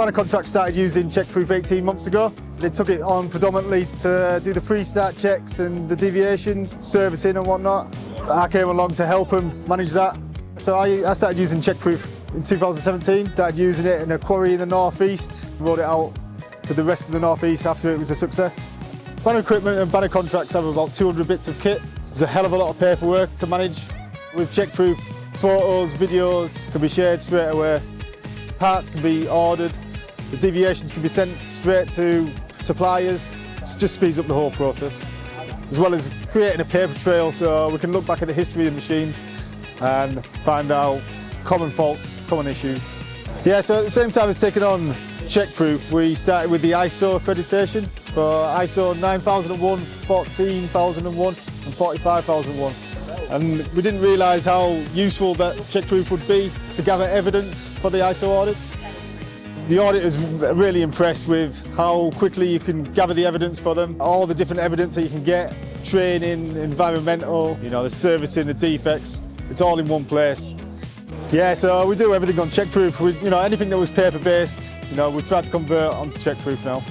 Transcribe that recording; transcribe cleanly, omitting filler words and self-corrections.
Banner Contract started using CheckProof 18 months ago. They took it on predominantly to do the pre-start checks and the deviations, servicing and whatnot. I came along to help them manage that. So I started using CheckProof in 2017, started using it in a quarry in the northeast, rolled it out to the rest of the northeast after it was a success. Banner equipment and banner contracts have about 200 bits of kit. There's a hell of a lot of paperwork to manage. With CheckProof, photos, videos can be shared straight away. Parts can be ordered. The deviations can be sent straight to suppliers. It just speeds up the whole process. As well as creating a paper trail so we can look back at the history of machines and find out common faults, common issues. Yeah, so at the same time as taking on CheckProof, we started with the ISO accreditation for ISO 9001, 14001 and 45001. And we didn't realise how useful that CheckProof would be to gather evidence for the ISO audits. The auditors are really impressed with how quickly you can gather the evidence for them, all the different evidence that you can get, training, environmental, the servicing, the defects, it's all in one place. Yeah, so we do everything on CheckProof. Anything that was paper-based, we tried to convert onto CheckProof now.